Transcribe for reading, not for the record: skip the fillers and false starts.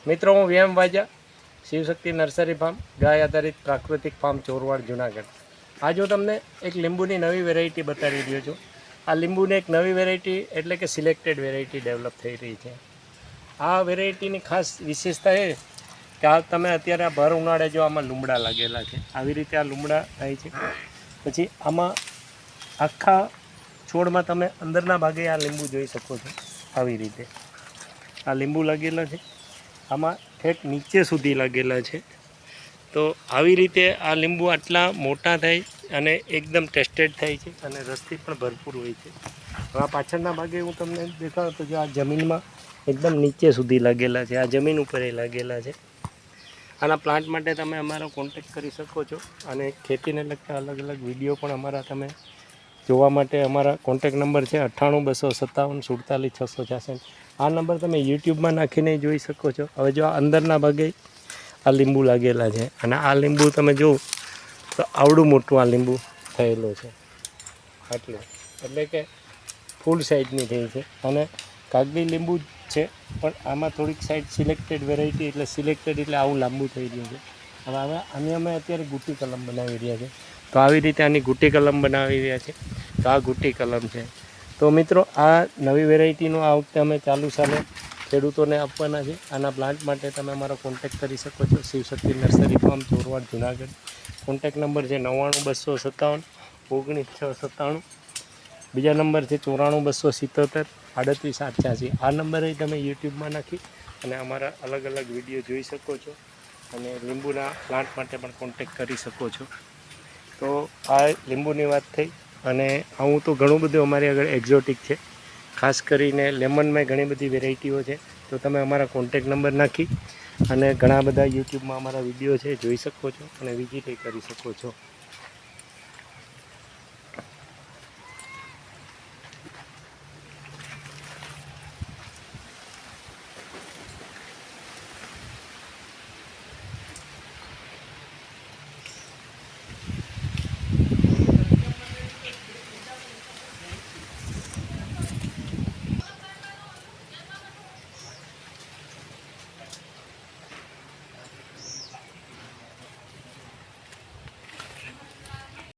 મિત્રો, હું VM વાજા, Shivshakti nursery farm, ગાય આધારિત પ્રાકૃતિક ફાર્મ, ચોરવાડ, જુનાગઢ. આજ હું તમને એક લીંબુની નવી વેરાયટી બતાવી રહ્યો છું. આ લીંબુની એક નવી વેરાયટી એટલે કે સિલેક્ટેડ વેરાયટી ડેવલપ થઈ રહી છે. આ વેરાયટીની ખાસ વિશેષતા એ કે આ તમે અત્યારે આ ભર ઉનાળે જો આમાં લીમડા લાગેલા છે, આવી રીતે આ લીમડા થાય છે. પછી આમાં આખા છોડમાં તમે અંદરના ભાગે આ લીંબુ જોઈ શકો છો. આવી રીતે આ લીંબુ લાગેલા છે, આમાં ઠેઠ નીચે સુધી લાગેલા છે. તો આવી રીતે આ લીંબુ આટલા મોટા થાય અને એકદમ ટેસ્ટેડ થાય છે અને રસથી પણ ભરપૂર હોય છે. આ પાછળના ભાગે હું તમને દેખાડું તો જો આ જમીનમાં એકદમ નીચે સુધી લાગેલા છે, આ જમીન ઉપર એ લાગેલા છે. આના પ્લાન્ટ માટે તમે અમારો કોન્ટેક કરી શકો છો અને ખેતીને લગતા અલગ અલગ વિડીયો પણ અમારા તમે જોવા માટે અમારા કોન્ટેક નંબર છે 98 257 47 666. આ નંબર તમે યુટ્યુબમાં નાખીને જોઈ શકો છો. હવે જો આ અંદરના ભાગે આ લીંબુ લાગેલા છે અને આ લીંબુ તમે જુઓ તો આવડું મોટું આ લીંબુ થયેલું છે, આટલું એટલે કે ફૂલ સાઇઝની થઈ છે. અને કાગડી લીંબુ છે પણ આમાં થોડીક સાઇઝ સિલેક્ટેડ વેરાયટી એટલે સિલેક્ટેડ એટલે આવું લાંબુ થઈ રહ્યું છે. હવે આની અમે અત્યારે ગુટી કલમ બનાવી રહ્યા છે. તો આવી રીતે આની ગુટી કલમ બનાવી રહ્યા છે. તો આ ગુટી કલમ છે. તો મિત્રો, આ નવી વેરાયટીનું આ વખતે અમે ચાલુ સાલે ખેડૂતોને આપવાના છે. આના પ્લાન્ટ માટે તમે અમારો કોન્ટેક કરી શકો છો. Shivshakti nursery farm, Chorwad, Junagadh. Contact number છે 99 257 19 697. બીજા નંબર છે 94 277 38 88. આ નંબરે તમે યુટ્યુબમાં નાખી અને અમારા અલગ અલગ વિડીયો જોઈ શકો છો અને લીંબુના પ્લાન્ટ માટે પણ કોન્ટેક કરી શકો છો. તો આ લીંબુની વાત થઈ. અને આવું તો ઘણું બધું અમારી આગળ એક્ઝોટિક છે, ખાસ કરીને લેમનમાં ઘણી બધી વેરાયટીઓ છે. તો તમે અમારા કોન્ટેક નંબર નાખી અને ઘણા બધા યુટ્યુબમાં અમારા વિડીયો છે જોઈ શકો છો અને વિઝિટ કરી શકો છો.